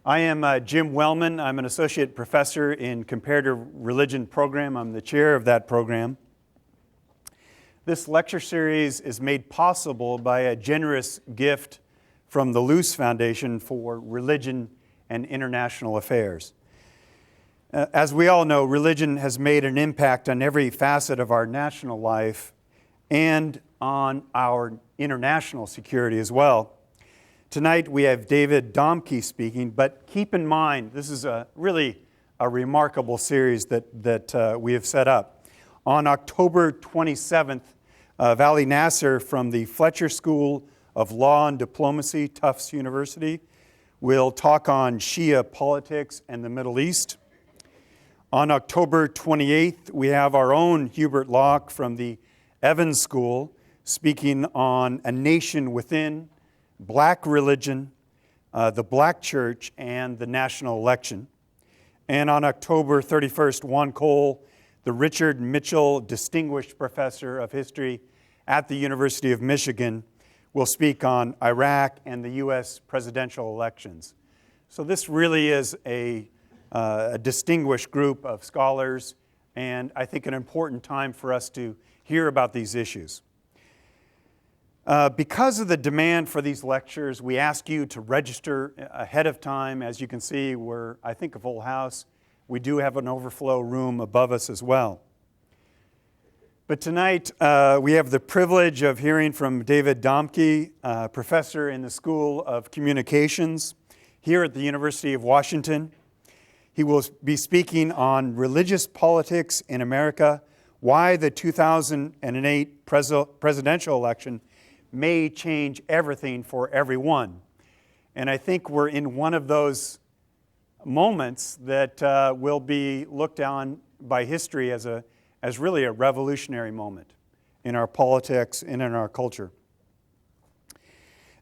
I am Jim Wellman. I'm an associate professor in comparative religion program. I'm the chair of that program. This lecture series is made possible by a generous gift from the Luce Foundation for Religion and International Affairs. As we all know, religion has made an impact on every facet of our national life and on our international security as well. Tonight we have David Domke speaking, but keep in mind, this is really a remarkable series that we have set up. On October 27th, Vali Nasser from the Fletcher School of Law and Diplomacy, Tufts University, will talk on Shia politics and the Middle East. On October 28th, we have our own Hubert Locke from the Evans School speaking on a nation within, black religion, the black church, and the national election. And on October 31st, Juan Cole, the Richard Mitchell Distinguished Professor of History at the University of Michigan, will speak on Iraq and the U.S. presidential elections. So this really is a distinguished group of scholars, and I think an important time for us to hear about these issues. Because of the demand for these lectures, we ask you to register ahead of time. As you can see, we're, I think, a full house. We do have an overflow room above us as well. But tonight, we have the privilege of hearing from David Domke, professor in the School of Communications here at the University of Washington. He will be speaking on religious politics in America, why the 2008 presidential election may change everything for everyone. And I think we're in one of those moments that will be looked on by history as really a revolutionary moment in our politics and in our culture.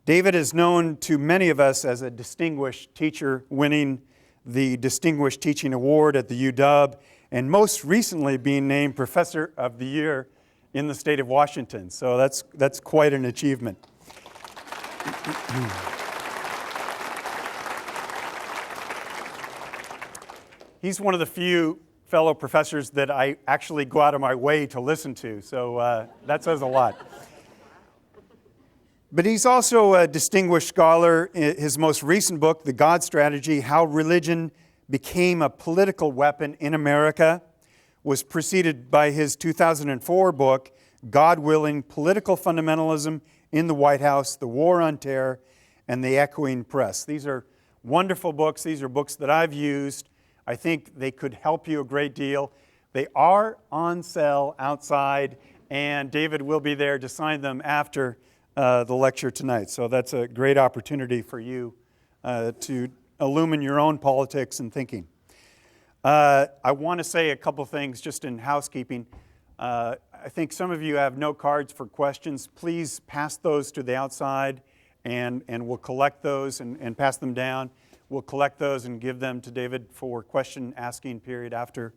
David is known to many of us as a distinguished teacher, winning the Distinguished Teaching Award at the UW, and most recently being named Professor of the Year in the state of Washington. So that's quite an achievement. He's one of the few fellow professors that I actually go out of my way to listen to, so that says a lot. But he's also a distinguished scholar. His most recent book, The God Strategy: How Religion Became a Political Weapon in America, was preceded by his 2004 book, God Willing: Political Fundamentalism in the White House, The War on Terror, and the Echoing Press. These are wonderful books. These are books that I've used. I think they could help you a great deal. They are on sale outside, and David will be there to sign them after the lecture tonight. So that's a great opportunity for you to illumine your own politics and thinking. I want to say a couple things just in housekeeping. I think some of you have note cards for questions. Please pass those to the outside, and we'll collect those and pass them down. We'll collect those and give them to David for question asking period after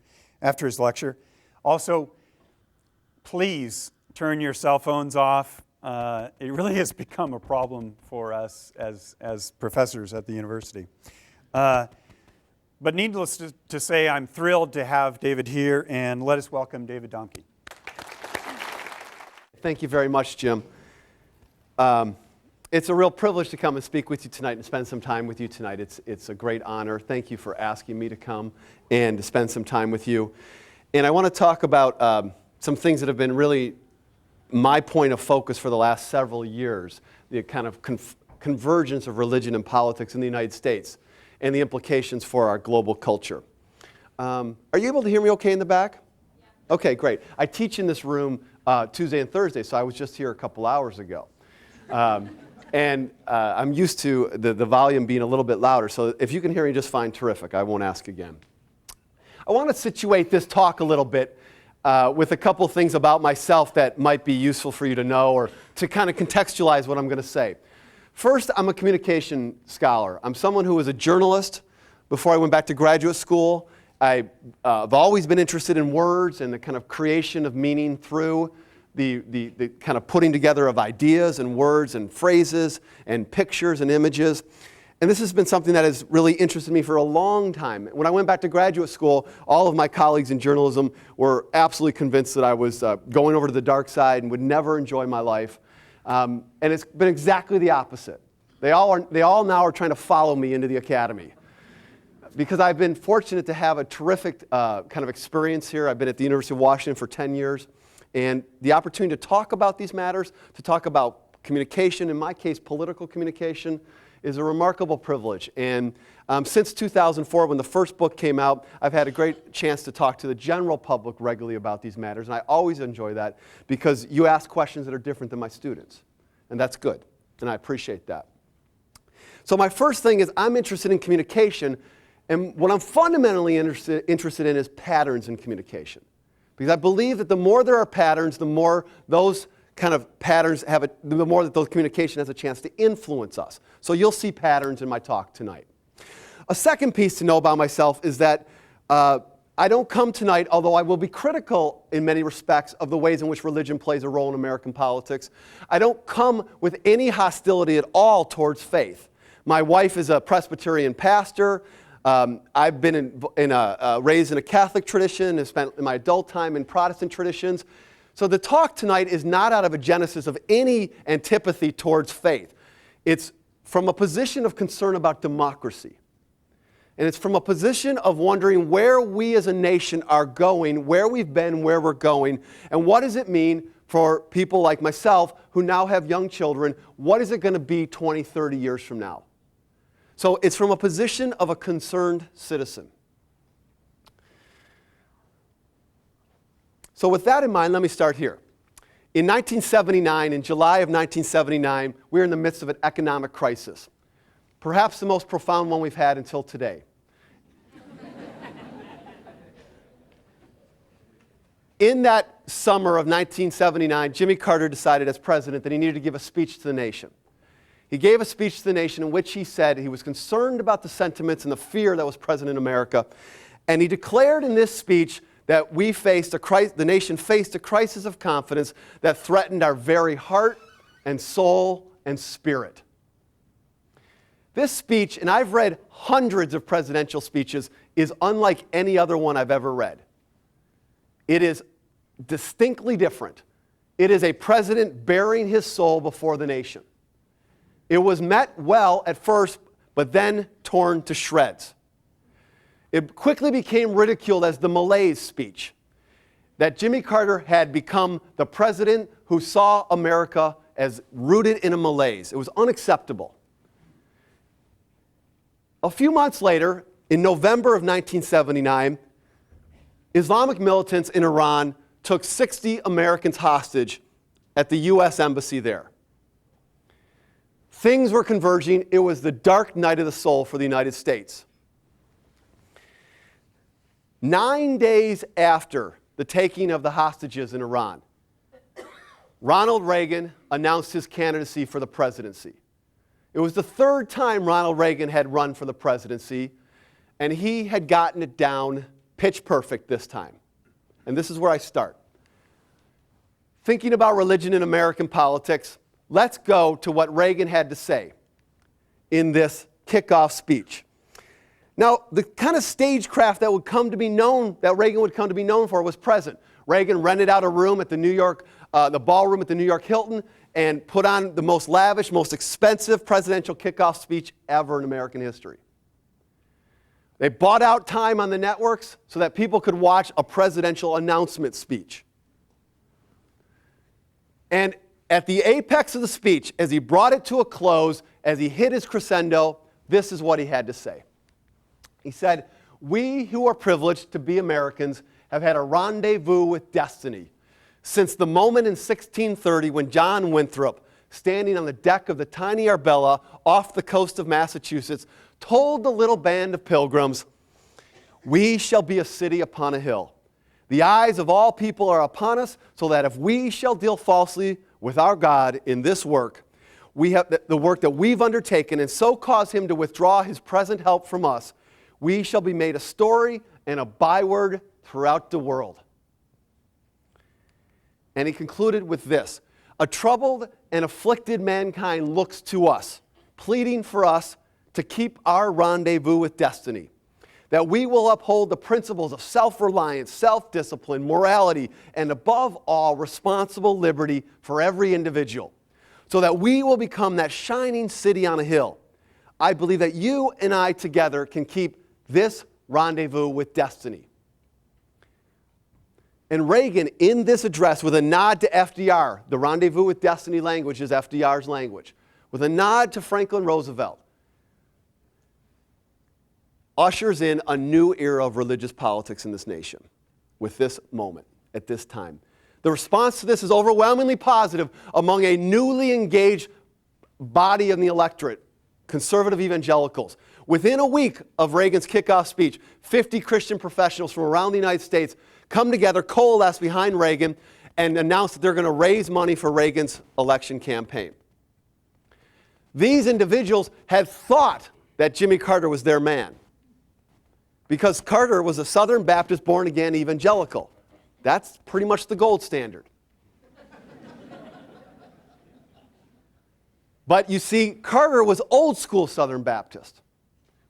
his lecture. Also, please turn your cell phones off. It really has become a problem for us as professors at the university. But needless to say, I'm thrilled to have David here, and let us welcome David Domke. Thank you very much, Jim. It's a real privilege to come and speak with you tonight and spend some time with you tonight. It's a great honor. Thank you for asking me to come and to spend some time with you. And I want to talk about some things that have been really my point of focus for the last several years, the kind of convergence of religion and politics in the United States and the implications for our global culture. Are you able to hear me okay in the back? Yeah. Okay, great. I teach in this room Tuesday and Thursday, so I was just here a couple hours ago. And I'm used to the volume being a little bit louder, so if you can hear me just fine, terrific. I won't ask again. I want to situate this talk a little bit with a couple things about myself that might be useful for you to know or to kind of contextualize what I'm going to say. First, I'm a communication scholar. I'm someone who was a journalist before I went back to graduate school. I've always been interested in words and the kind of creation of meaning through the kind of putting together of ideas and words and phrases and pictures and images. And this has been something that has really interested me for a long time. When I went back to graduate school, all of my colleagues in journalism were absolutely convinced that I was going over to the dark side and would never enjoy my life. And it's been exactly the opposite. They all now are trying to follow me into the academy. Because I've been fortunate to have a terrific kind of experience here. I've been at the University of Washington for 10 years. And the opportunity to talk about these matters, to talk about communication, in my case, political communication, is a remarkable privilege. And since 2004, when the first book came out, I've had a great chance to talk to the general public regularly about these matters. And I always enjoy that because you ask questions that are different than my students. And that's good. And I appreciate that. So my first thing is I'm interested in communication. And what I'm fundamentally interested in is patterns in communication. Because I believe that the more there are patterns, the more those kind of patterns the more that those communication has a chance to influence us. So you'll see patterns in my talk tonight. A second piece to know about myself is that I don't come tonight, although I will be critical in many respects of the ways in which religion plays a role in American politics. I don't come with any hostility at all towards faith. My wife is a Presbyterian pastor. I've been raised in a Catholic tradition and spent my adult time in Protestant traditions. So the talk tonight is not out of a genesis of any antipathy towards faith. It's from a position of concern about democracy. And it's from a position of wondering where we as a nation are going, where we've been, where we're going, and what does it mean for people like myself who now have young children. What is it going to be 20, 30 years from now? So it's from a position of a concerned citizen. So with that in mind, let me start here. In 1979, in July of 1979, we were in the midst of an economic crisis, perhaps the most profound one we've had until today. In that summer of 1979, Jimmy Carter decided as president that he needed to give a speech to the nation. He gave a speech to the nation in which he said he was concerned about the sentiments and the fear that was present in America. And he declared in this speech that the nation faced a crisis of confidence that threatened our very heart and soul and spirit. This speech, and I've read hundreds of presidential speeches, is unlike any other one I've ever read. It is distinctly different. It is a president bearing his soul before the nation. It was met well at first, but then torn to shreds. It quickly became ridiculed as the malaise speech, that Jimmy Carter had become the president who saw America as rooted in a malaise. It was unacceptable. A few months later, in November of 1979, Islamic militants in Iran took 60 Americans hostage at the U.S. Embassy there. Things were converging. It was the dark night of the soul for the United States. 9 days after the taking of the hostages in Iran, Ronald Reagan announced his candidacy for the presidency. It was the third time Ronald Reagan had run for the presidency, and he had gotten it down pitch perfect this time. And this is where I start. Thinking about religion in American politics, let's go to what Reagan had to say in this kickoff speech. Now, the kind of stagecraft that Reagan would come to be known for was present. Reagan rented out a room at the ballroom at the New York Hilton, and put on the most lavish, most expensive presidential kickoff speech ever in American history. They bought out time on the networks so that people could watch a presidential announcement speech. And at the apex of the speech, as he brought it to a close, as he hit his crescendo, this is what he had to say. He said, "We who are privileged to be Americans have had a rendezvous with destiny since the moment in 1630 when John Winthrop, standing on the deck of the tiny Arbella off the coast of Massachusetts, told the little band of pilgrims, 'We shall be a city upon a hill. The eyes of all people are upon us, so that if we shall deal falsely with our God in this work, we have the work that we've undertaken, and so cause him to withdraw his present help from us, we shall be made a story and a byword throughout the world.'" And he concluded with this: "A troubled and afflicted mankind looks to us, pleading for us to keep our rendezvous with destiny, that we will uphold the principles of self-reliance, self-discipline, morality, and above all, responsible liberty for every individual, so that we will become that shining city on a hill. I believe that you and I together can keep this rendezvous with destiny. And Reagan, in this address, with a nod to FDR, the rendezvous with destiny language is FDR's language, with a nod to Franklin Roosevelt, ushers in a new era of religious politics in this nation with this moment, at this time. The response to this is overwhelmingly positive among a newly engaged body in the electorate, conservative evangelicals. Within a week of Reagan's kickoff speech, 50 Christian professionals from around the United States come together, coalesce behind Reagan, and announce that they're going to raise money for Reagan's election campaign. These individuals had thought that Jimmy Carter was their man, because Carter was a Southern Baptist born-again evangelical. That's pretty much the gold standard. But you see, Carter was old school Southern Baptist,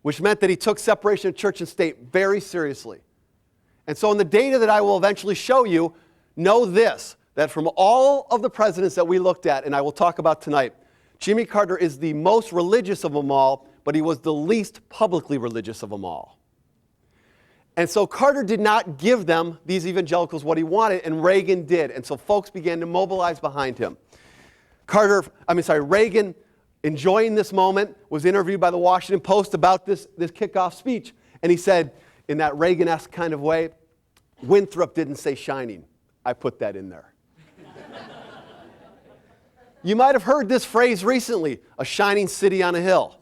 which meant that he took separation of church and state very seriously. And so in the data that I will eventually show you, know this, that from all of the presidents that we looked at, and I will talk about tonight, Jimmy Carter is the most religious of them all, but he was the least publicly religious of them all. And so Carter did not give them, these evangelicals, what he wanted, and Reagan did. And so folks began to mobilize behind him. Reagan, enjoying this moment, was interviewed by the Washington Post about this kickoff speech. And he said, in that Reagan-esque kind of way, Winthrop didn't say shining. I put that in there. You might have heard this phrase recently, a shining city on a hill.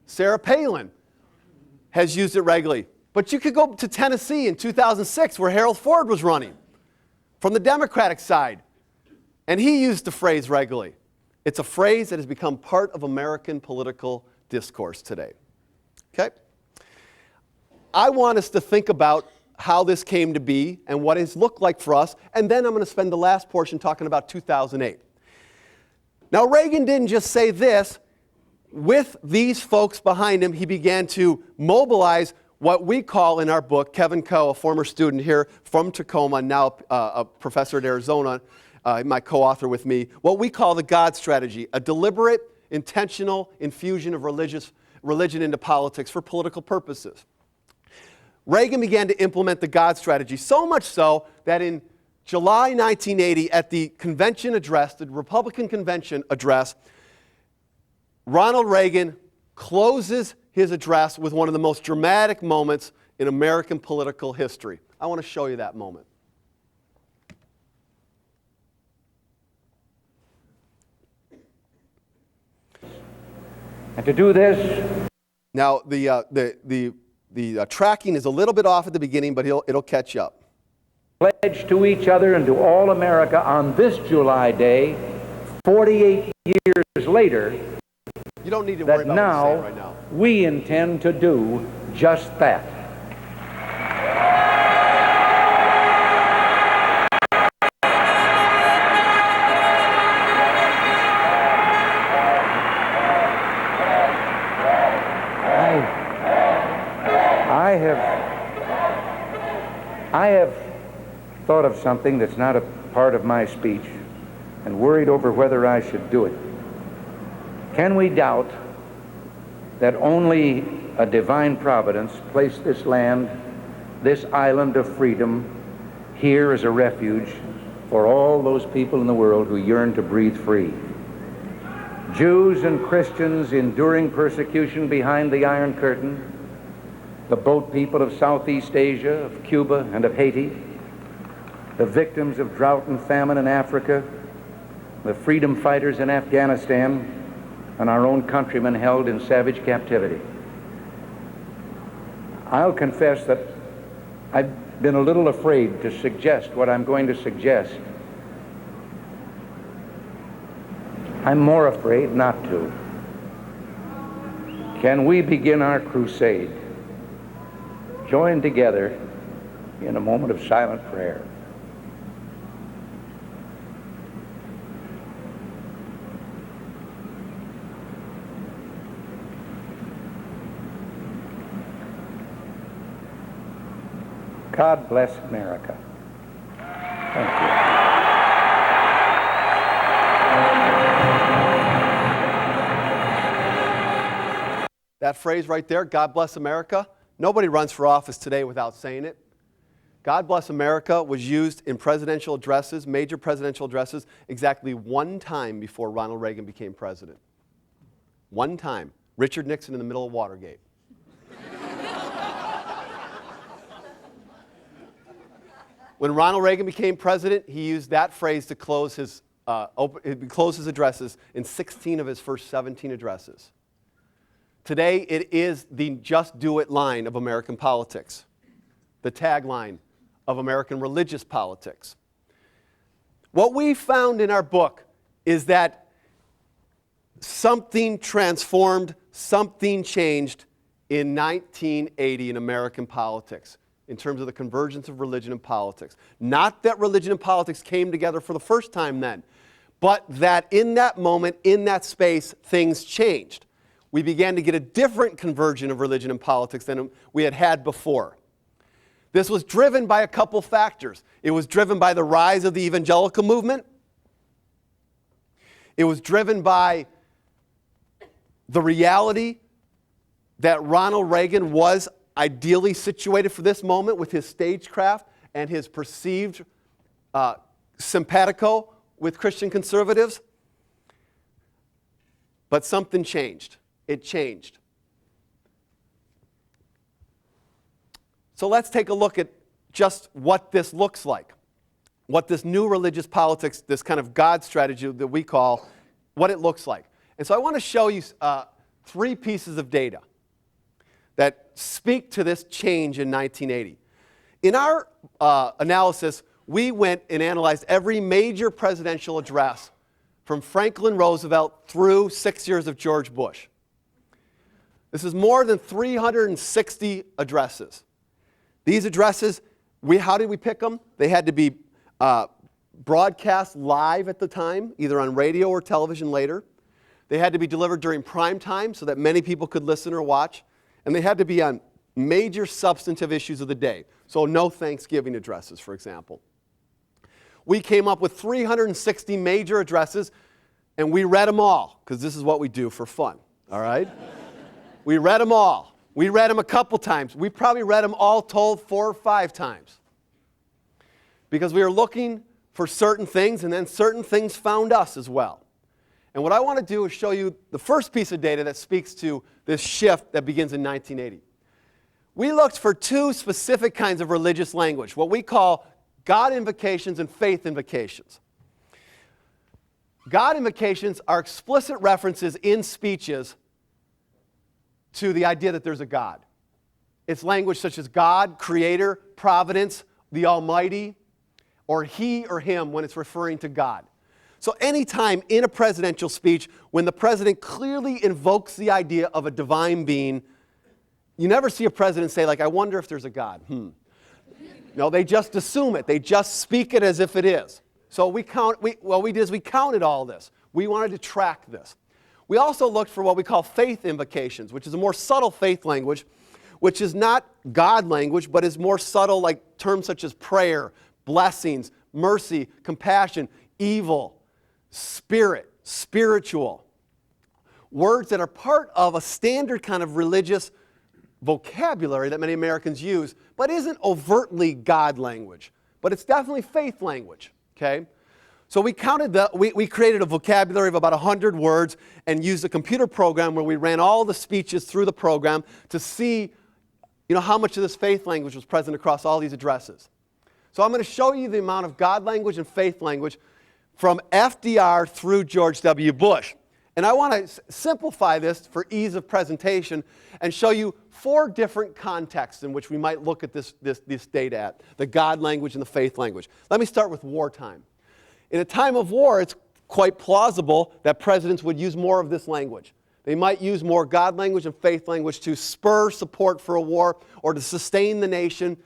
Sarah Palin has used it regularly. But you could go to Tennessee in 2006 where Harold Ford was running from the Democratic side. And he used the phrase regularly. It's a phrase that has become part of American political discourse today. Okay? I want us to think about how this came to be and what it's looked like for us, and then I'm going to spend the last portion talking about 2008. Now, Reagan didn't just say this. With these folks behind him, he began to mobilize what we call in our book, Kevin Coe, a former student here from Tacoma, now a professor at Arizona, my co-author with me, what we call the God strategy, a deliberate, intentional infusion of religion into politics for political purposes. Reagan began to implement the God strategy, so much so that in July 1980, at the convention address, the Republican convention address, Ronald Reagan closes his address with one of the most dramatic moments in American political history. I want to show you that moment. And to do this... Now, the tracking is a little bit off at the beginning, but it'll catch up. Pledge to each other and to all America on this July day, 48 years later, you don't need to worry that about now, what I'm saying right now we intend to do just that. I have thought of something that's not a part of my speech and worried over whether I should do it. Can we doubt that only a divine providence placed this land, this island of freedom, here as a refuge for all those people in the world who yearn to breathe free? Jews and Christians enduring persecution behind the Iron Curtain, the boat people of Southeast Asia, of Cuba, and of Haiti, the victims of drought and famine in Africa, the freedom fighters in Afghanistan, and our own countrymen held in savage captivity. I'll confess that I've been a little afraid to suggest what I'm going to suggest. I'm more afraid not to. Can we begin our crusade, join together in a moment of silent prayer? God bless America. Thank you. That phrase right there, God bless America, nobody runs for office today without saying it. God bless America was used in presidential addresses, major presidential addresses, exactly one time before Ronald Reagan became president. One time. Richard Nixon in the middle of Watergate. When Ronald Reagan became president, he used that phrase to close his addresses in 16 of his first 17 addresses. Today, it is the just do it line of American politics, the tagline of American religious politics. What we found in our book is that something transformed, something changed in 1980 in American politics in terms of the convergence of religion and politics. Not that religion and politics came together for the first time then, but that in that moment, in that space, things changed. We began to get a different convergence of religion and politics than we had had before. This was driven by a couple factors. It was driven by the rise of the evangelical movement. It was driven by the reality that Ronald Reagan was ideally situated for this moment with his stagecraft and his perceived simpatico with Christian conservatives. But something changed. It changed. So let's take a look at just what this looks like. What this new religious politics, this kind of God strategy that we call, what it looks like. And so I want to show you 3 pieces of data that speak to this change in 1980. In our analysis, we went and analyzed every major presidential address from Franklin Roosevelt through 6 years of George Bush. This is more than 360 addresses. These addresses, how did we pick them? They had to be broadcast live at the time, either on radio or television later. They had to be delivered during prime time so that many people could listen or watch. And they had to be on major substantive issues of the day. So no Thanksgiving addresses, for example. We came up with 360 major addresses, and we read them all, because this is what we do for fun, all right? We read them all. We read them a couple times. We probably read them all told 4 or 5 times. Because we were looking for certain things, and then certain things found us as well. And what I want to do is show you the first piece of data that speaks to this shift that begins in 1980. We looked for 2 specific kinds of religious language, what we call God invocations and faith invocations. God invocations are explicit references in speeches to the idea that there's a God. It's language such as God, Creator, Providence, the Almighty, or He or Him when it's referring to God. So anytime in a presidential speech, when the president clearly invokes the idea of a divine being, you never see a president say, like, I wonder if there's a God. No, they just assume it. They just speak it as if it is. So we counted all this. We wanted to track this. We also looked for what we call faith invocations, which is a more subtle faith language, which is not God language, but is more subtle, like terms such as prayer, blessings, mercy, compassion, evil, spirit, spiritual. Words that are part of a standard kind of religious vocabulary that many Americans use, but isn't overtly God language. But it's definitely faith language, okay? So we created a vocabulary of about 100 words and used a computer program where we ran all the speeches through the program to see, how much of this faith language was present across all these addresses. So I'm going to show you the amount of God language and faith language from FDR through George W. Bush. And I want to simplify this for ease of presentation and show you 4 different contexts in which we might look at this data at, the God language and the faith language. Let me start with wartime. In a time of war, it's quite plausible that presidents would use more of this language. They might use more God language and faith language to spur support for a war or to sustain the nation,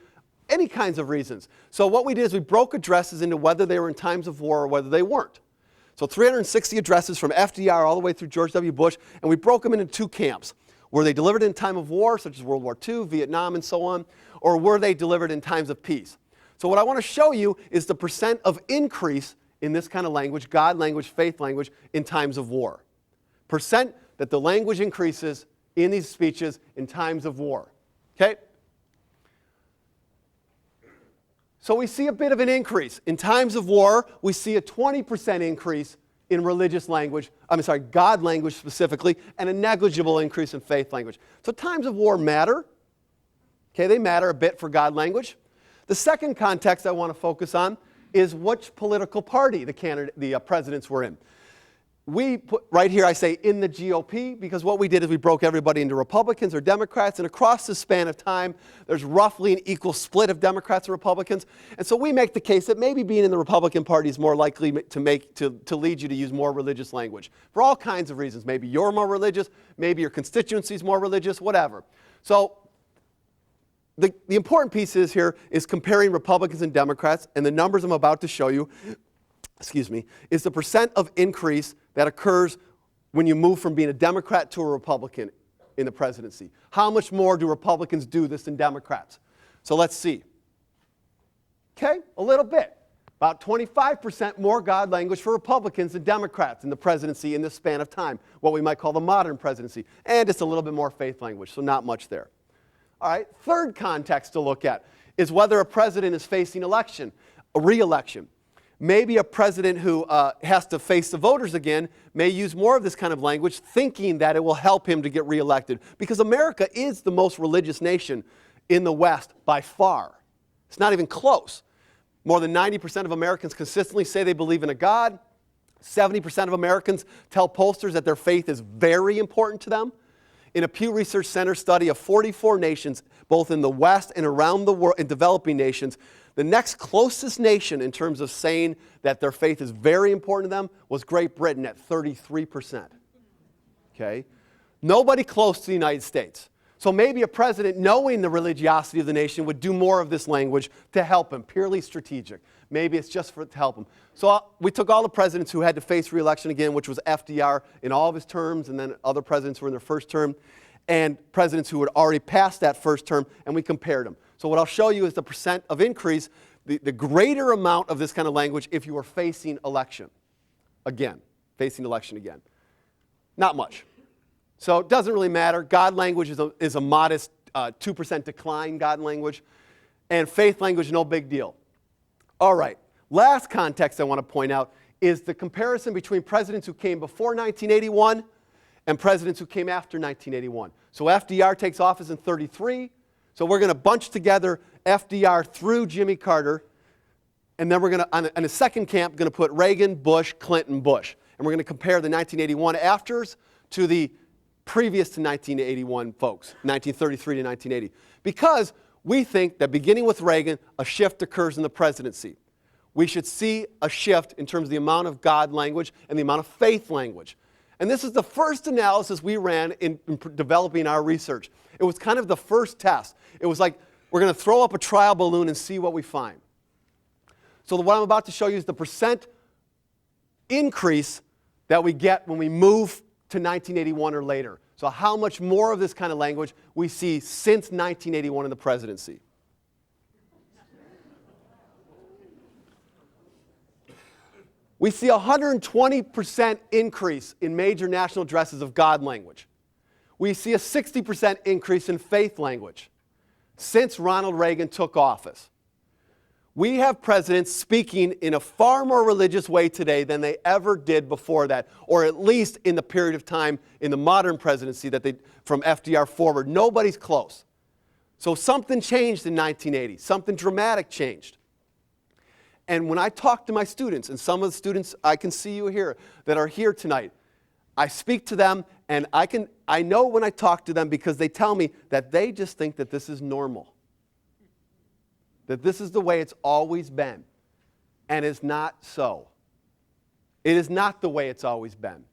any kinds of reasons. So what we did is we broke addresses into whether they were in times of war or whether they weren't. So 360 addresses from FDR all the way through George W. Bush, and we broke them into 2 camps. Were they delivered in time of war, such as World War II, Vietnam, and so on? Or were they delivered in times of peace? So what I want to show you is the percent of increase in this kind of language, God language, faith language, in times of war. Percent that the language increases in these speeches in times of war. Okay? So we see a bit of an increase. In times of war, we see a 20% increase in religious language, God language specifically, and a negligible increase in faith language. So times of war matter. Okay, they matter a bit for God language. The second context I want to focus on is which political party the presidents were in. We put, right here I say in the GOP, because what we did is we broke everybody into Republicans or Democrats, and across the span of time, there's roughly an equal split of Democrats and Republicans. And so we make the case that maybe being in the Republican Party is more likely to lead you to use more religious language. For all kinds of reasons. Maybe you're more religious, maybe your constituency is more religious, whatever. So the important piece is comparing Republicans and Democrats, and the numbers I'm about to show you, is the percent of increase that occurs when you move from being a Democrat to a Republican in the presidency. How much more do Republicans do this than Democrats? So let's see. Okay, a little bit. About 25% more God language for Republicans than Democrats in the presidency in this span of time, what we might call the modern presidency. And it's a little bit more faith language, so not much there. All right, third context to look at is whether a president is facing a re-election. Maybe a president who has to face the voters again may use more of this kind of language, thinking that it will help him to get reelected. Because America is the most religious nation in the West by far. It's not even close. More than 90% of Americans consistently say they believe in a God. 70% of Americans tell pollsters that their faith is very important to them. In a Pew Research Center study of 44 nations, both in the West and around the world, in developing nations, the next closest nation in terms of saying that their faith is very important to them was Great Britain at 33%. Okay? Nobody close to the United States. So maybe a president, knowing the religiosity of the nation, would do more of this language to help him, purely strategic. Maybe it's just to help him. So we took all the presidents who had to face re-election again, which was FDR in all of his terms, and then other presidents who were in their first term, and presidents who had already passed that first term, and we compared them. So what I'll show you is the percent of increase, the greater amount of this kind of language if you were facing election again. Not much. So it doesn't really matter. God language is a modest 2% decline, God language. And faith language, no big deal. All right. Last context I want to point out is the comparison between presidents who came before 1981 and presidents who came after 1981. So FDR takes office in 1933. So we're going to bunch together FDR through Jimmy Carter, and then we're going to, on a second camp, going to put Reagan, Bush, Clinton, Bush. And we're going to compare the 1981 afters to the previous to 1981 folks, 1933 to 1980. Because we think that beginning with Reagan, a shift occurs in the presidency. We should see a shift in terms of the amount of God language and the amount of faith language. And this is the first analysis we ran in developing our research. It was kind of the first test. It was like, we're going to throw up a trial balloon and see what we find. So what I'm about to show you is the percent increase that we get when we move to 1981 or later. So how much more of this kind of language we see since 1981 in the presidency. We see a 120% increase in major national addresses of God language. We see a 60% increase in faith language since Ronald Reagan took office. We have presidents speaking in a far more religious way today than they ever did before that, or at least in the period of time in the modern presidency from FDR forward. Nobody's close. So something changed in 1980. Something dramatic changed. And when I talk to my students, and some of the students I can see you here that are here tonight, I speak to them, and I know when I talk to them because they tell me that they just think that this is normal. That this is the way it's always been. And it's not so. It is not the way it's always been.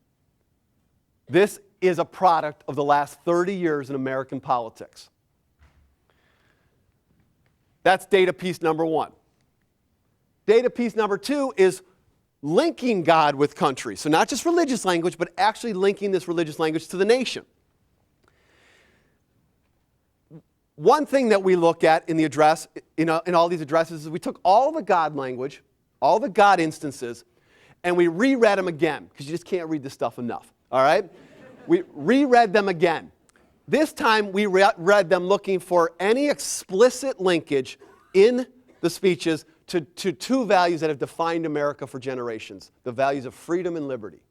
This is a product of the last 30 years in American politics. That's data piece number one. Data piece number two is linking God with country. So not just religious language, but actually linking this religious language to the nation. one thing that we look at in the address, in all these addresses, is we took all the God language, all the God instances, and we reread them again, because you just can't read this stuff enough, all right? We reread them again. This time, we read them looking for any explicit linkage in the speeches to two values that have defined America for generations, the values of freedom and liberty.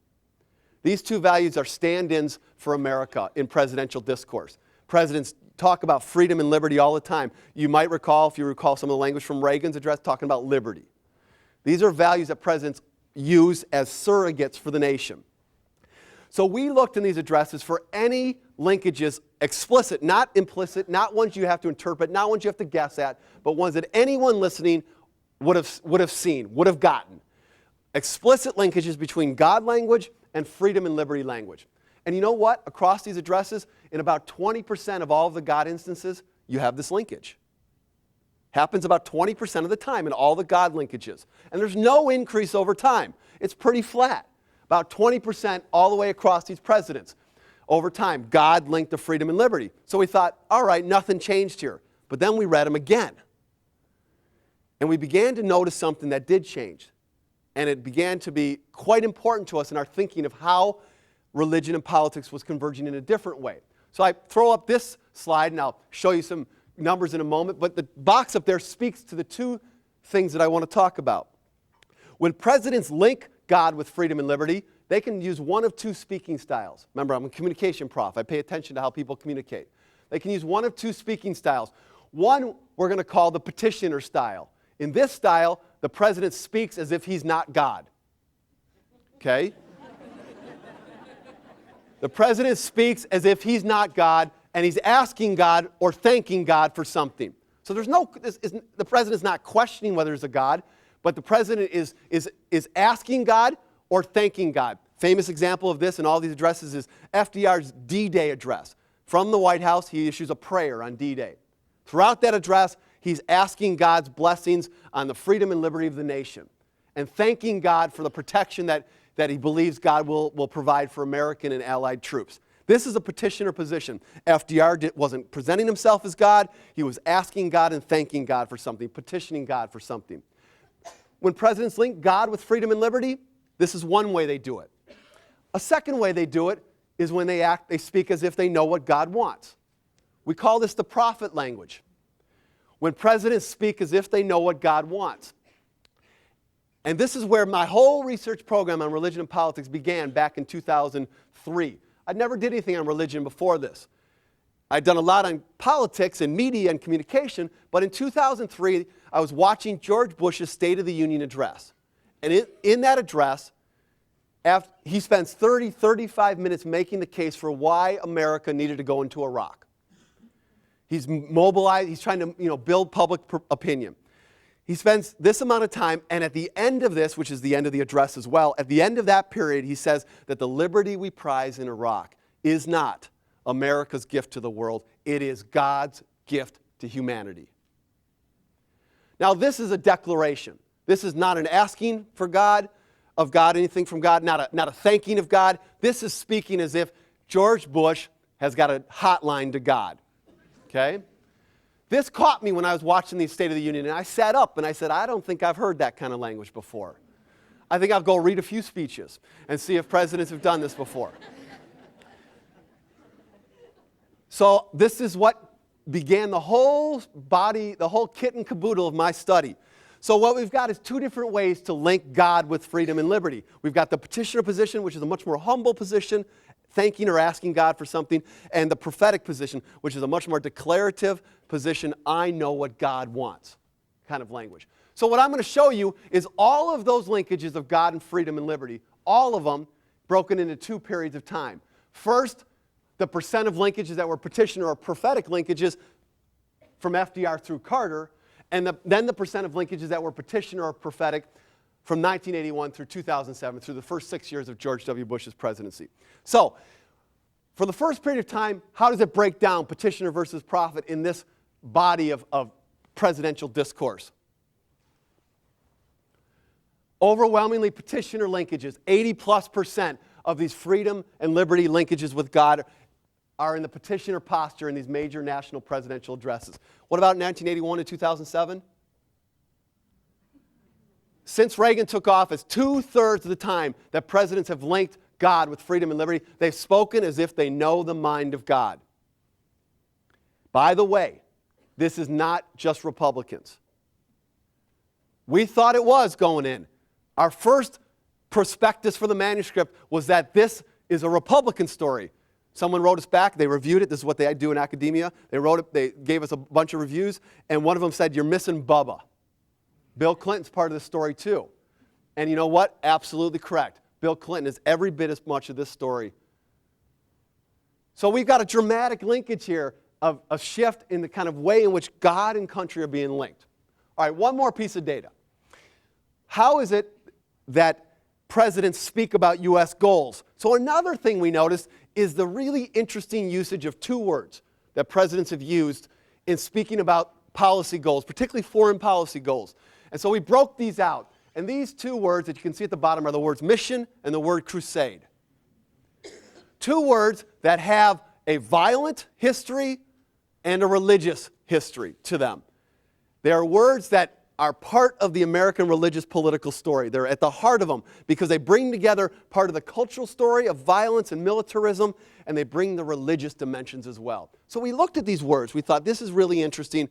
These two values are stand-ins for America in presidential discourse. Presidents talk about freedom and liberty all the time. You might recall, if you recall some of the language from Reagan's address, talking about liberty. These are values that presidents use as surrogates for the nation. So we looked in these addresses for any linkages, explicit, not implicit, not ones you have to interpret, not ones you have to guess at, but ones that anyone listening would have seen, would have gotten. Explicit linkages between God language and freedom and liberty language. And you know what? Across these addresses, in about 20% of all of the God instances, you have this linkage. Happens about 20% of the time in all the God linkages. And there's no increase over time. It's pretty flat. About 20% all the way across these presidents. Over time, God linked to freedom and liberty. So we thought, all right, nothing changed here. But then we read them again. And we began to notice something that did change. And it began to be quite important to us in our thinking of how religion and politics was converging in a different way. So I throw up this slide, and I'll show you some numbers in a moment. But the box up there speaks to the two things that I want to talk about. When presidents link God with freedom and liberty, they can use one of two speaking styles. Remember, I'm a communication prof. I pay attention to how people communicate. They can use one of two speaking styles. One we're going to call the petitioner style. In this style, the president speaks as if he's not God. Okay? The president speaks as if he's not God, and he's asking God or thanking God for something. So the president's not questioning whether there's a God, but the president is asking God or thanking God. Famous example of this in all these addresses is FDR's D-Day address. From the White House, he issues a prayer on D-Day. Throughout that address, he's asking God's blessings on the freedom and liberty of the nation and thanking God for the protection that he believes God will provide for American and allied troops. This is a petitioner position. FDR wasn't presenting himself as God. He was asking God and thanking God for something, petitioning God for something. When presidents link God with freedom and liberty, this is one way they do it. A second way they do it is when they speak as if they know what God wants. We call this the prophet language. When presidents speak as if they know what God wants. And this is where my whole research program on religion and politics began back in 2003. I never did anything on religion before this. I'd done a lot on politics and media and communication, but in 2003, I was watching George Bush's State of the Union address. And in that address, he spends 35 minutes making the case for why America needed to go into Iraq. He's mobilized, he's trying to build public opinion. He spends this amount of time, and at the end of this, which is the end of the address as well, at the end of that period, he says that the liberty we prize in Iraq is not America's gift to the world. It is God's gift to humanity. Now, this is a declaration. This is not an asking for God, of God, anything from God, not a thanking of God. This is speaking as if George Bush has got a hotline to God. Okay? This caught me when I was watching the State of the Union, and I sat up and I said, I don't think I've heard that kind of language before. I think I'll go read a few speeches and see if presidents have done this before. So this is what began the whole body, the whole kit and caboodle of my study. So what we've got is two different ways to link God with freedom and liberty. We've got the petitioner position, which is a much more humble position, thanking or asking God for something, and the prophetic position, which is a much more declarative position, I know what God wants kind of language. So what I'm going to show you is all of those linkages of God and freedom and liberty, all of them broken into two periods of time. First, the percent of linkages that were petitioner or prophetic linkages from FDR through Carter, and then the percent of linkages that were petitioner or prophetic from 1981 through 2007, through the first 6 years of George W. Bush's presidency. So, for the first period of time, how does it break down petitioner versus prophet in this body of presidential discourse? Overwhelmingly petitioner linkages, 80+% of these freedom and liberty linkages with God are in the petitioner posture in these major national presidential addresses. What about 1981 and 2007? Since Reagan took office, 2/3 of the time that presidents have linked God with freedom and liberty, they've spoken as if they know the mind of God. By the way, this is not just Republicans. We thought it was going in. Our first prospectus for the manuscript was that this is a Republican story. Someone wrote us back, they reviewed it, this is what they do in academia. They wrote it, they gave us a bunch of reviews, and one of them said, "You're missing Bubba." Bill Clinton's part of the story too. And you know what? Absolutely correct. Bill Clinton is every bit as much of this story. So we've got a dramatic linkage here of a shift in the kind of way in which God and country are being linked. All right, one more piece of data. How is it that presidents speak about U.S. goals? So another thing we noticed is the really interesting usage of two words that presidents have used in speaking about policy goals, particularly foreign policy goals. And so we broke these out. And these two words that you can see at the bottom are the words mission and the word crusade. Two words that have a violent history and a religious history to them. They are words that are part of the American religious political story. They're at the heart of them because they bring together part of the cultural story of violence and militarism, and they bring the religious dimensions as well. So we looked at these words. We thought this is really interesting,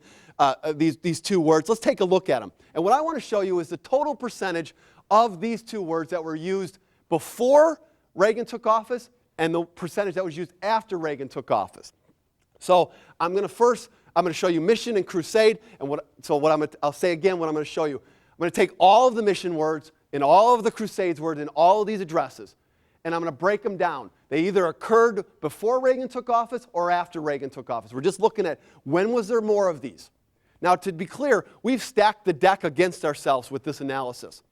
these two words. Let's take a look at them. And what I want to show you is the total percentage of these two words that were used before Reagan took office and the percentage that was used after Reagan took office. So I'm going to show you mission and crusade, and I'll say again what I'm going to show you. I'm going to take all of the mission words and all of the crusades words in all of these addresses, and I'm going to break them down. They either occurred before Reagan took office or after Reagan took office. We're just looking at when was there more of these. Now, to be clear, we've stacked the deck against ourselves with this analysis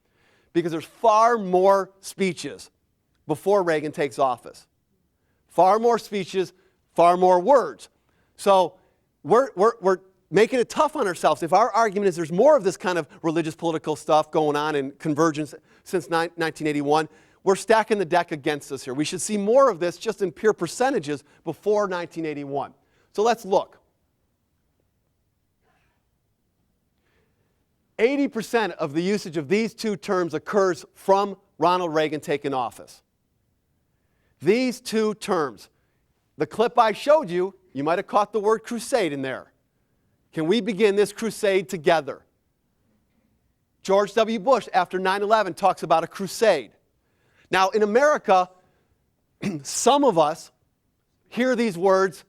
because there's far more speeches before Reagan takes office. Far more speeches, far more words. So we're making it tough on ourselves. If our argument is there's more of this kind of religious political stuff going on in convergence since 1981, we're stacking the deck against us here. We should see more of this just in pure percentages before 1981. So let's look. 80% of the usage of these two terms occurs from Ronald Reagan taking office. These two terms. The clip I showed you, you might have caught the word crusade in there. Can we begin this crusade together? George W. Bush, after 9/11, talks about a crusade. Now, in America, some of us hear these words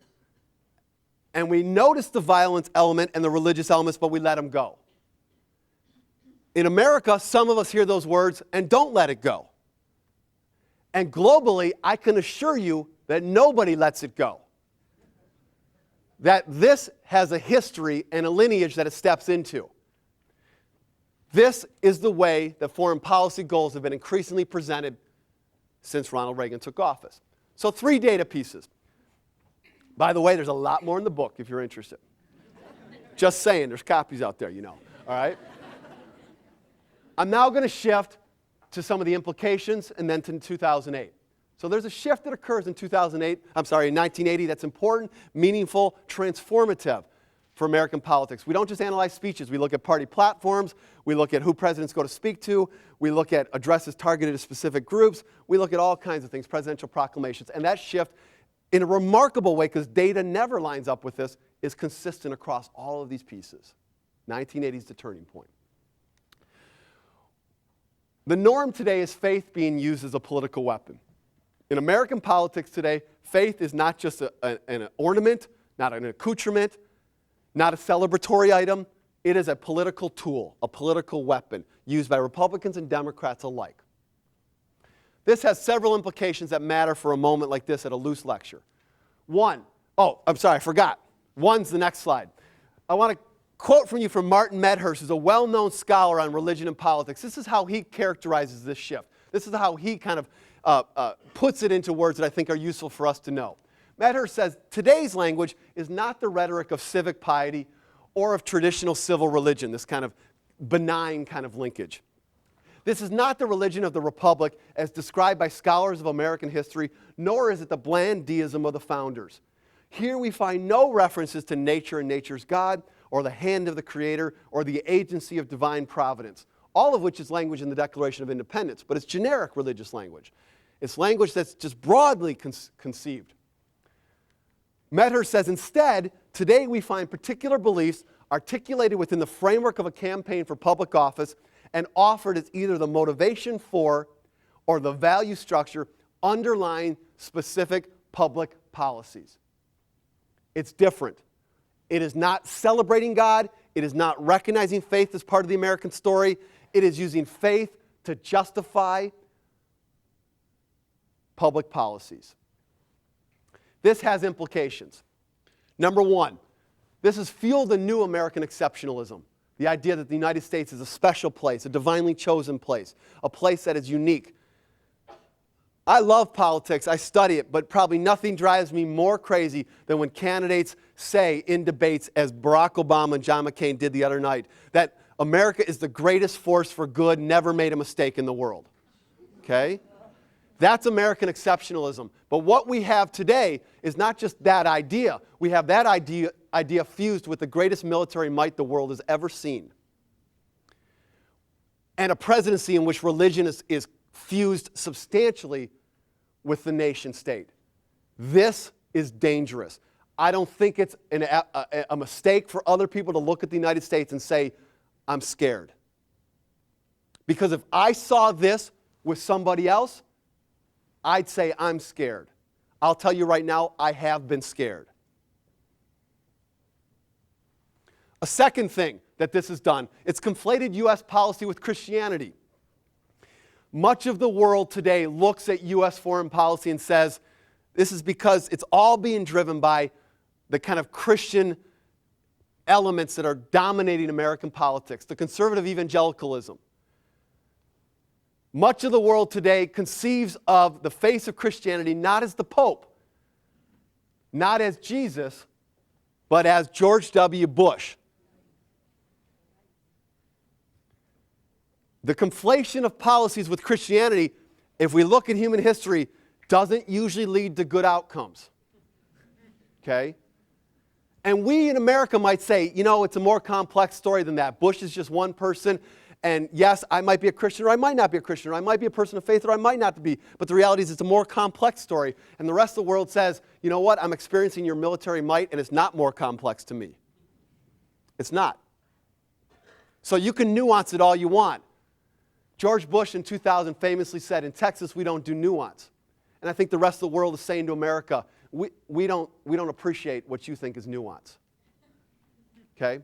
and we notice the violence element and the religious elements, but we let them go. In America, some of us hear those words and don't let it go. And globally, I can assure you that nobody lets it go. That this has a history and a lineage that it steps into. This is the way that foreign policy goals have been increasingly presented since Ronald Reagan took office. So 3 data pieces. By the way, there's a lot more in the book if you're interested. Just saying, there's copies out there, you know. All right? I'm now going to shift to some of the implications and then to 2008. So there's a shift that occurs in 1980 that's important, meaningful, transformative for American politics. We don't just analyze speeches. We look at party platforms. We look at who presidents go to speak to. We look at addresses targeted at specific groups. We look at all kinds of things, presidential proclamations. And that shift, in a remarkable way, because data never lines up with this, is consistent across all of these pieces. 1980 is the turning point. The norm today is faith being used as a political weapon. In American politics today, faith is not just an ornament, not an accoutrement, not a celebratory item. It is a political tool, a political weapon used by Republicans and Democrats alike. This has several implications that matter for a moment like this at a Luce lecture. One, I forgot. One's the next slide. I want to quote from you from Martin Medhurst, who's a well-known scholar on religion and politics. This is how he characterizes this shift. This is how he kind of puts it into words that I think are useful for us to know. Medhurst says, today's language is not the rhetoric of civic piety or of traditional civil religion, this kind of benign kind of linkage. This is not the religion of the Republic as described by scholars of American history, nor is it the bland deism of the founders. Here we find no references to nature and nature's God, or the hand of the Creator, or the agency of divine providence, all of which is language in the Declaration of Independence, but it's generic religious language. It's language that's just broadly conceived. Medhurst says, instead, today we find particular beliefs articulated within the framework of a campaign for public office and offered as either the motivation for or the value structure underlying specific public policies. It's different. It is not celebrating God. It is not recognizing faith as part of the American story. It is using faith to justify public policies. This has implications. Number one, this has fueled a new American exceptionalism. The idea that the United States is a special place, a divinely chosen place, a place that is unique. I love politics, I study it, but probably nothing drives me more crazy than when candidates say in debates, as Barack Obama and John McCain did the other night, that America is the greatest force for good, never made a mistake in the world. Okay? That's American exceptionalism. But what we have today is not just that idea. We have that idea fused with the greatest military might the world has ever seen. And a presidency in which religion is fused substantially with the nation state. This is dangerous. I don't think it's a mistake for other people to look at the United States and say, I'm scared. Because if I saw this with somebody else, I'd say I'm scared. I'll tell you right now, I have been scared. A second thing that this has done, it's conflated U.S. policy with Christianity. Much of the world today looks at U.S. foreign policy and says, this is because it's all being driven by the kind of Christian elements that are dominating American politics, the conservative evangelicalism. Much of the world today conceives of the face of Christianity not as the Pope, not as Jesus, but as George W. Bush. The conflation of policies with Christianity, if we look at human history, doesn't usually lead to good outcomes. Okay? And we in America might say, you know, it's a more complex story than that. Bush is just one person, and yes, I might be a Christian or I might not be a Christian, or I might be a person of faith or I might not be. But the reality is it's a more complex story. And the rest of the world says, you know what, I'm experiencing your military might and it's not more complex to me. It's not. So you can nuance it all you want. George Bush in 2000 famously said, in Texas we don't do nuance. And I think the rest of the world is saying to America, we don't appreciate what you think is nuance. Okay?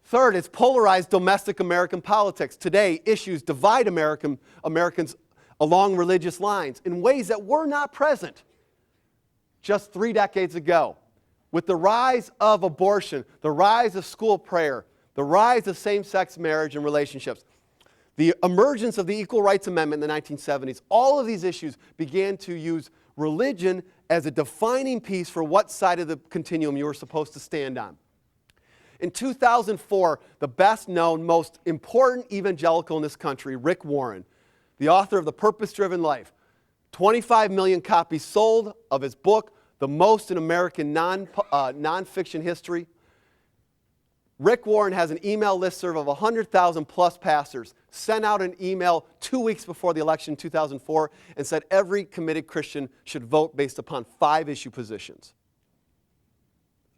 Third, it's polarized domestic American politics. Today, issues divide Americans along religious lines in ways that were not present just 3 decades ago. With the rise of abortion, the rise of school prayer, the rise of same-sex marriage and relationships, the emergence of the Equal Rights Amendment in the 1970s, all of these issues began to use religion as a defining piece for what side of the continuum you were supposed to stand on. In 2004, the best-known, most important evangelical in this country, Rick Warren, the author of The Purpose-Driven Life, 25 million copies sold of his book, the most in American nonfiction history. Rick Warren has an email listserv of 100,000 plus pastors, sent out an email 2 weeks before the election in 2004 and said every committed Christian should vote based upon 5 issue positions.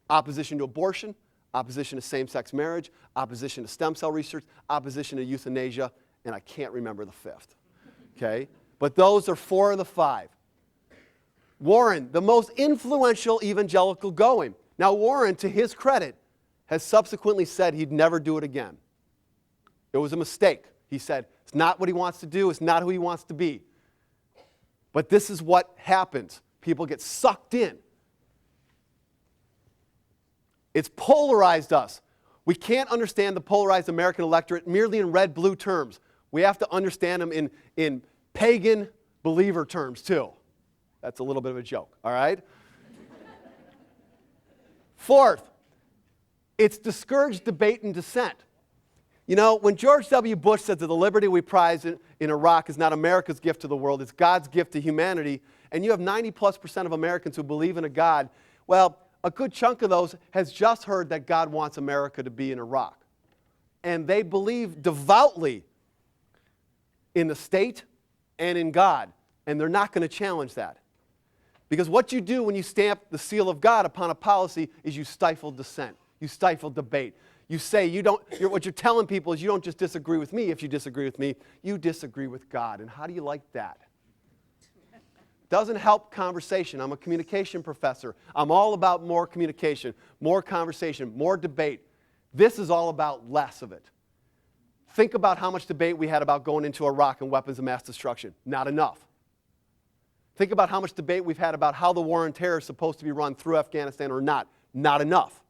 Opposition to abortion, opposition to same-sex marriage, opposition to stem cell research, opposition to euthanasia, and I can't remember the 5th. Okay? But those are 4 of the 5. Warren, the most influential evangelical going. Now Warren, to his credit, has subsequently said he'd never do it again. It was a mistake. He said, it's not what he wants to do, it's not who he wants to be. But this is what happens. People get sucked in. It's polarized us. We can't understand the polarized American electorate merely in red-blue terms. We have to understand them in pagan believer terms, too. That's a little bit of a joke, all right? Fourth, it's discouraged debate and dissent. You know, when George W. Bush said that the liberty we prize in Iraq is not America's gift to the world, it's God's gift to humanity, and you have 90+% of Americans who believe in a God, well, a good chunk of those has just heard that God wants America to be in Iraq. And they believe devoutly in the state and in God, and they're not going to challenge that. Because what you do when you stamp the seal of God upon a policy is you stifle dissent. You stifle debate. You say what you're telling people is you don't just disagree with me. If you disagree with me, you disagree with God. And how do you like that? Doesn't help conversation. I'm a communication professor. I'm all about more communication, more conversation, more debate. This is all about less of it. Think about how much debate we had about going into Iraq and weapons of mass destruction. Not enough. Think about how much debate we've had about how the war on terror is supposed to be run through Afghanistan or not. Not enough.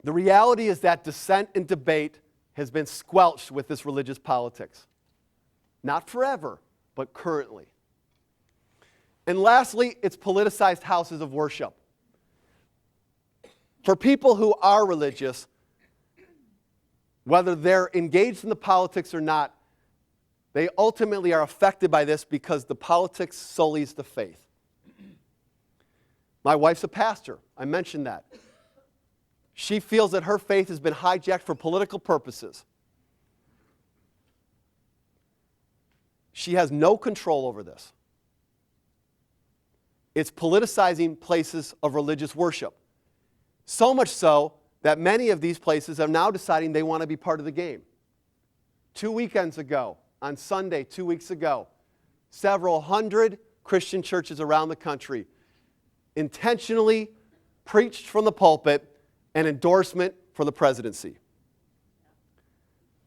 The reality is that dissent and debate has been squelched with this religious politics. Not forever, but currently. And lastly, it's politicized houses of worship. For people who are religious, whether they're engaged in the politics or not, they ultimately are affected by this because the politics sullies the faith. My wife's a pastor. I mentioned that. She feels that her faith has been hijacked for political purposes. She has no control over this. It's politicizing places of religious worship. So much so that many of these places are now deciding they want to be part of the game. 2 weekends ago, on Sunday, 2 weeks ago, several hundred Christian churches around the country intentionally preached from the pulpit an endorsement for the presidency.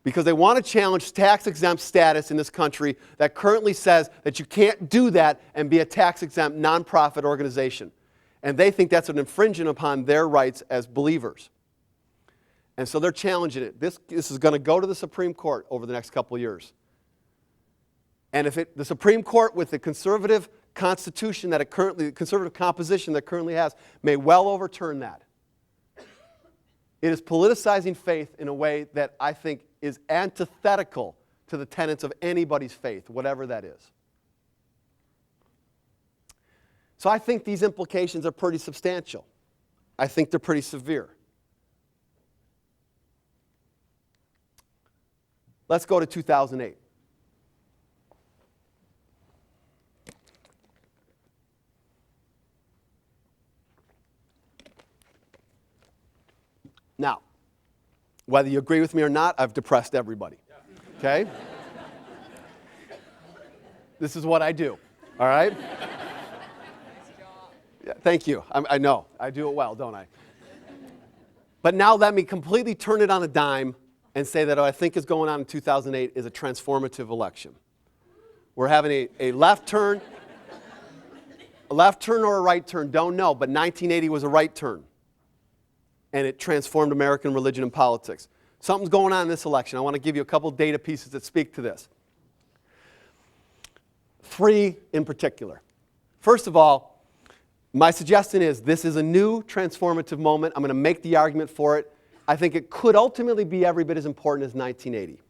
Because they want to challenge tax-exempt status in this country that currently says that you can't do that and be a tax-exempt nonprofit organization. And they think that's an infringement upon their rights as believers. And so they're challenging it. This is going to go to the Supreme Court over the next couple of years. And if the Supreme Court, with the conservative constitution that the conservative composition that it currently has, may well overturn that. It is politicizing faith in a way that I think is antithetical to the tenets of anybody's faith, whatever that is. So I think these implications are pretty substantial. I think they're pretty severe. Let's go to 2008. Now, whether you agree with me or not, I've depressed everybody. Okay? This is what I do. All right? Yeah, thank you. I know. I do it well, don't I? But now let me completely turn it on a dime and say that what I think is going on in 2008 is a transformative election. We're having a left turn. A left turn or a right turn, don't know, but 1980 was a right turn. And it transformed American religion and politics. Something's going on in this election. I want to give you a couple data pieces that speak to this. 3 in particular. First of all, my suggestion is this is a new transformative moment. I'm going to make the argument for it. I think it could ultimately be every bit as important as 1980.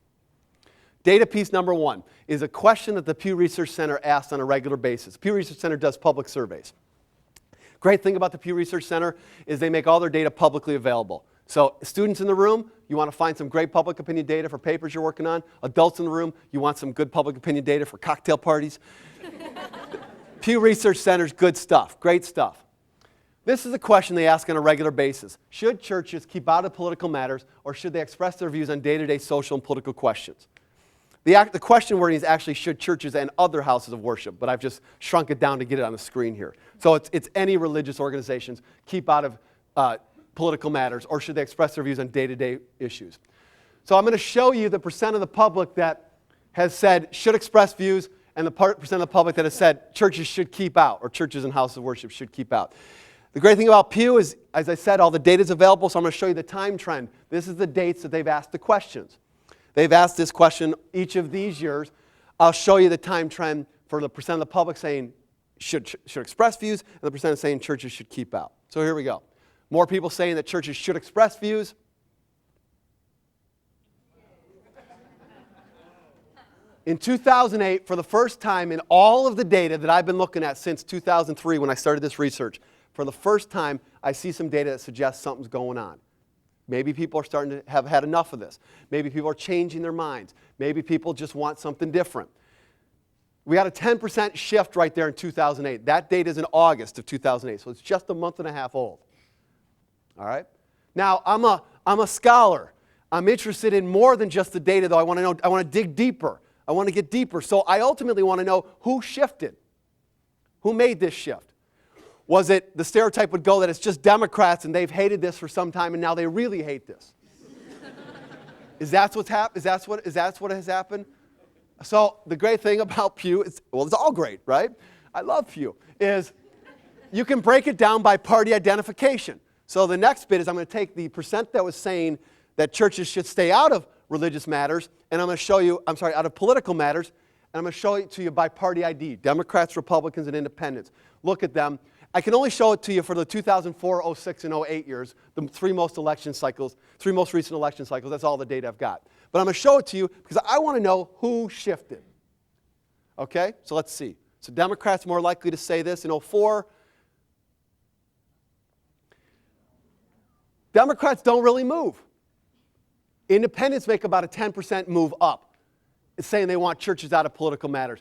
Data piece number 1 is a question that the Pew Research Center asks on a regular basis. Pew Research Center does public surveys. Great thing about the Pew Research Center is they make all their data publicly available. So students in the room, you want to find some great public opinion data for papers you're working on. Adults in the room, you want some good public opinion data for cocktail parties. Pew Research Center's good stuff, great stuff. This is a question they ask on a regular basis. Should churches keep out of political matters, or should they express their views on day-to-day social and political questions? The question wording is actually should churches and other houses of worship, but I've just shrunk it down to get it on the screen here. So it's any religious organizations keep out of political matters, or should they express their views on day-to-day issues? So I'm going to show you the percent of the public that has said should express views and the percent of the public that has said churches should keep out, or churches and houses of worship should keep out. The great thing about Pew is, as I said, all the data is available, so I'm going to show you the time trend. This is the dates that they've asked the questions. They've asked this question each of these years. I'll show you the time trend for the percent of the public saying should express views and the percent saying churches should keep out. So here we go. More people saying that churches should express views. In 2008, for the first time in all of the data that I've been looking at since 2003 when I started this research, for the first time I see some data that suggests something's going on. Maybe people are starting to have had enough of this. Maybe people are changing their minds. Maybe people just want something different. We had a 10% shift right there in 2008. That date is in August of 2008, so it's just a month and a half old. All right? Now, I'm a scholar. I'm interested in more than just the data, though. I want to know, I want to dig deeper. I want to get deeper. So I ultimately want to know who shifted. Who made this shift? Was it the stereotype would go that it's just Democrats and they've hated this for some time and now they really hate this? Is that what's happened? Is that what has happened? So the great thing about Pew is, well, it's all great, right? I love Pew, is you can break it down by party identification. So the next bit is I'm going to take the percent that was saying that churches should stay out of religious matters, and I'm going to show you, out of political matters, and I'm going to show it to you by party ID, Democrats, Republicans, and Independents. Look at them. I can only show it to you for the 2004, 06, and 08 years, the three most recent election cycles. That's all the data I've got. But I'm going to show it to you because I want to know who shifted. Okay? So let's see. So Democrats more likely to say this in 04. Democrats don't really move. Independents make about a 10% move up. It's saying they want churches out of political matters.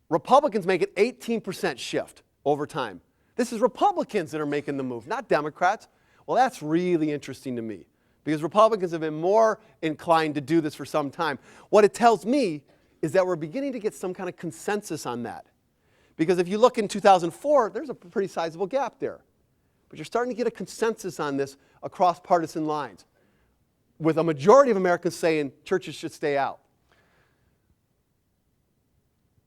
Republicans make an 18% shift over time. This is Republicans that are making the move, not Democrats. Well, that's really interesting to me because Republicans have been more inclined to do this for some time. What it tells me is that we're beginning to get some kind of consensus on that. Because if you look in 2004, there's a pretty sizable gap there. But you're starting to get a consensus on this across partisan lines, with a majority of Americans saying churches should stay out.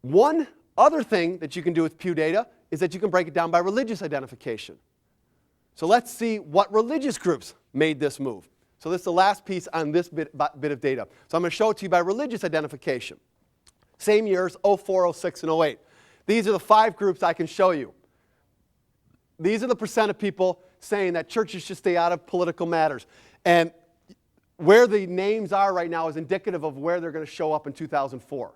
One other thing that you can do with Pew data is that you can break it down by religious identification. So let's see what religious groups made this move. So this is the last piece on this bit of data. So I'm going to show it to you by religious identification. Same years, 04, 06, and 08. These are the 5 groups I can show you. These are the percent of people saying that churches should stay out of political matters. And where the names are right now is indicative of where they're going to show up in 2004.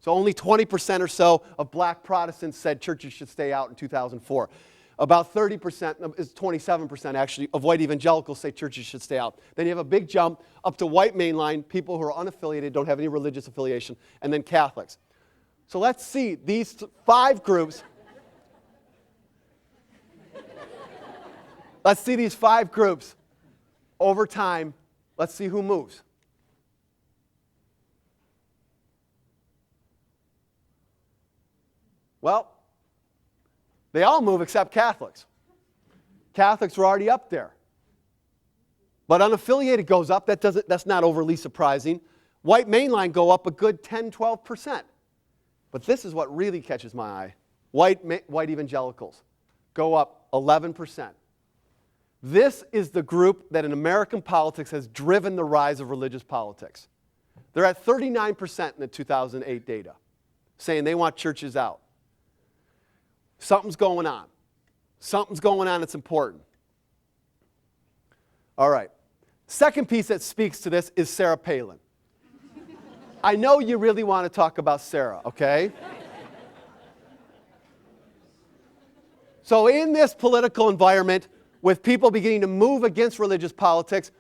So only 20% or so of black Protestants said churches should stay out in 2004. About 30%, is 27% actually, of white evangelicals say churches should stay out. Then you have a big jump up to white mainline, people who are unaffiliated, don't have any religious affiliation, and then Catholics. So let's see these 5 groups. Let's see these 5 groups over time. Let's see who moves. Well, they all move except Catholics. Catholics are already up there. But unaffiliated goes up. That's not overly surprising. White mainline go up a good 10, 12%. But this is what really catches my eye. White evangelicals go up 11%. This is the group that in American politics has driven the rise of religious politics. They're at 39% in the 2008 data, saying they want churches out. Something's going on. Something's going on that's important. All right. Second piece that speaks to this is Sarah Palin. I know you really want to talk about Sarah, okay? So in this political environment, with people beginning to move against religious politics,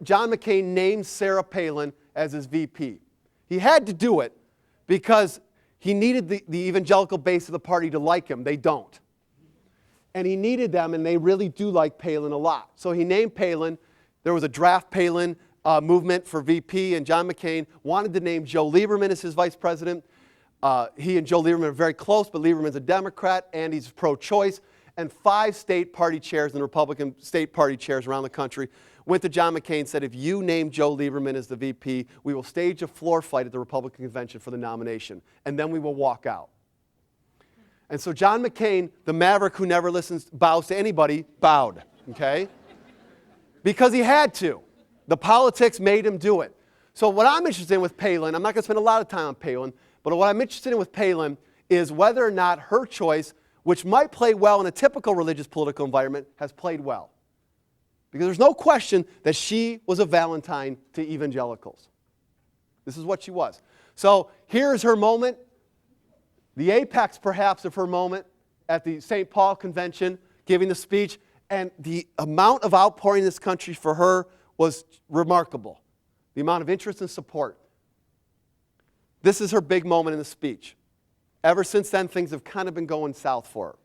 John McCain named Sarah Palin as his VP. He had to do it because he needed the evangelical base of the party to like him. They don't. And he needed them, and they really do like Palin a lot. So he named Palin. There was a draft Palin movement for VP, and John McCain wanted to name Joe Lieberman as his vice president. He and Joe Lieberman are very close, but Lieberman's a Democrat, and he's pro-choice. And 5 state party chairs and Republican state party chairs around the country went to John McCain and said, if you name Joe Lieberman as the VP, we will stage a floor fight at the Republican convention for the nomination, and then we will walk out. And so John McCain, the maverick who never bows to anybody, bowed, okay? Because he had to. The politics made him do it. So what I'm interested in with Palin, I'm not going to spend a lot of time on Palin, but what I'm interested in with Palin is whether or not her choice, which might play well in a typical religious political environment, has played well. Because there's no question that she was a Valentine to evangelicals. This is what she was. So here's her moment, the apex perhaps of her moment at the St. Paul Convention, giving the speech, and the amount of outpouring in this country for her was remarkable. The amount of interest and support. This is her big moment in the speech. Ever since then, things have kind of been going south for her.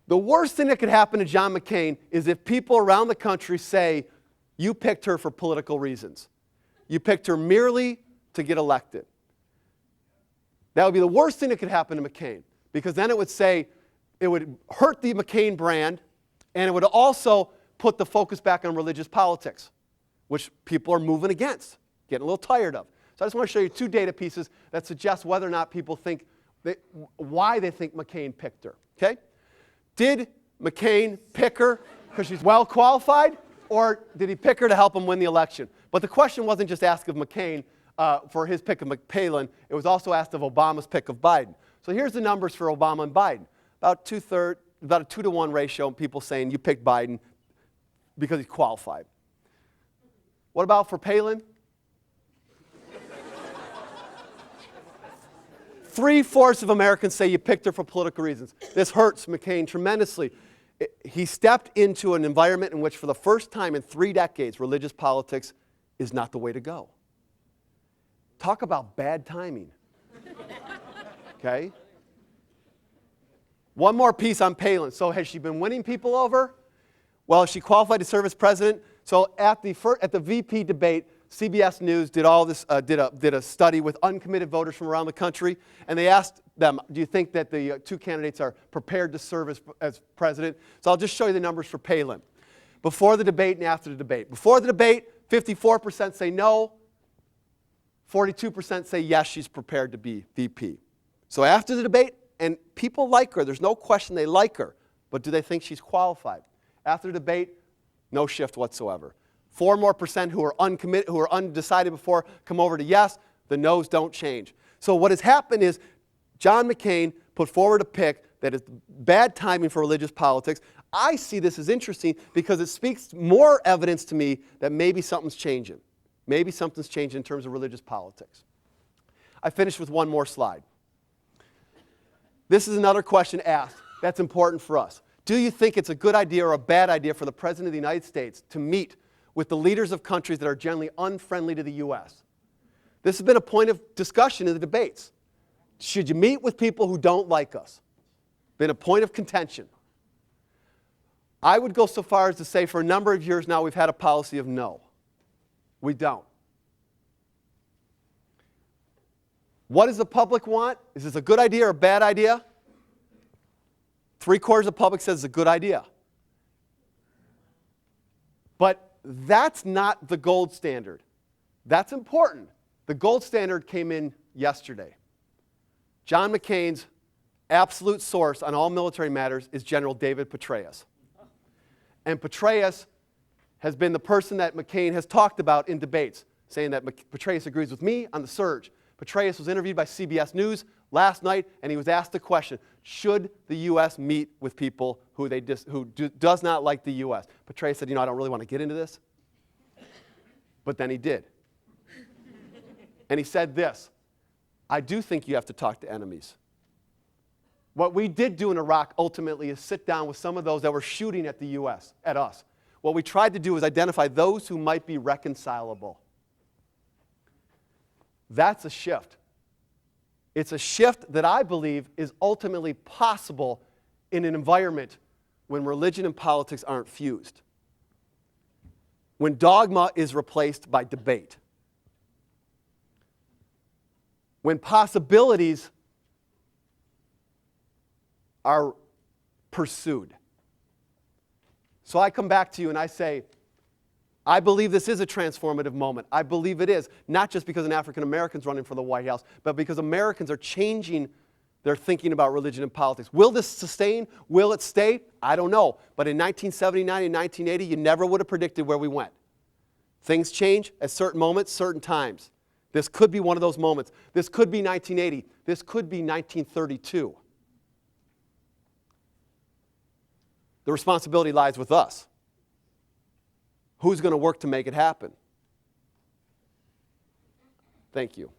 The worst thing that could happen to John McCain is if people around the country say, you picked her for political reasons. You picked her merely to get elected. That would be the worst thing that could happen to McCain, because then it would say, it would hurt the McCain brand, and it would also put the focus back on religious politics, which people are moving against, getting a little tired of. So I just want to show you two data pieces that suggest whether or not people think, why they think McCain picked her, okay? Did McCain pick her because she's well qualified, or did he pick her to help him win the election? But the question wasn't just asked of McCain for his pick of Palin, it was also asked of Obama's pick of Biden. So here's the numbers for Obama and Biden. About a 2-to-1 ratio, and people saying you picked Biden because he's qualified. What about for Palin? 3/4 of Americans say you picked her for political reasons. This hurts McCain tremendously. He stepped into an environment in which for the first time in 3 decades, religious politics is not the way to go. Talk about bad timing. Okay? One more piece on Palin. So has she been winning people over? Well, she qualified to serve as president. So at the VP debate, CBS News did a study with uncommitted voters from around the country, and they asked them, do you think that the two candidates are prepared to serve as president? So I'll just show you the numbers for Palin. Before the debate and after the debate. Before the debate, 54% say no, 42% say yes, she's prepared to be VP. So after the debate, and people like her, there's no question they like her, but do they think she's qualified? After the debate, no shift whatsoever. 4% more who are uncommitted, who are undecided before, come over to yes. The no's don't change. So what has happened is John McCain put forward a pick that is bad timing for religious politics. I see this as interesting because it speaks more evidence to me that maybe something's changing. Maybe something's changing in terms of religious politics. I finished with one more slide. This is another question asked that's important for us. Do you think it's a good idea or a bad idea for the President of the United States to meet with the leaders of countries that are generally unfriendly to the U.S.? This has been a point of discussion in the debates. Should you meet with people who don't like us? Been a point of contention. I would go so far as to say for a number of years now we've had a policy of no. We don't. What does the public want? Is this a good idea or a bad idea? 3/4 of the public says it's a good idea. But that's not the gold standard. That's important. The gold standard came in yesterday. John McCain's absolute source on all military matters is General David Petraeus. And Petraeus has been the person that McCain has talked about in debates, saying that Petraeus agrees with me on the surge. Petraeus was interviewed by CBS News last night, and he was asked the question, should the U.S. meet with people who does not like the U.S.? Petraeus said, I don't really want to get into this. But then he did. And he said this, I do think you have to talk to enemies. What we did do in Iraq ultimately is sit down with some of those that were shooting at the U.S., at us. What we tried to do is identify those who might be reconcilable. That's a shift. It's a shift that I believe is ultimately possible in an environment when religion and politics aren't fused. When dogma is replaced by debate. When possibilities are pursued. So I come back to you and I say, I believe this is a transformative moment. I believe it is, not just because an African American's running for the White House, but because Americans are changing their thinking about religion and politics. Will this sustain? Will it stay? I don't know. But in 1979 and 1980, you never would have predicted where we went. Things change at certain moments, certain times. This could be one of those moments. This could be 1980. This could be 1932. The responsibility lies with us. Who's going to work to make it happen? Thank you.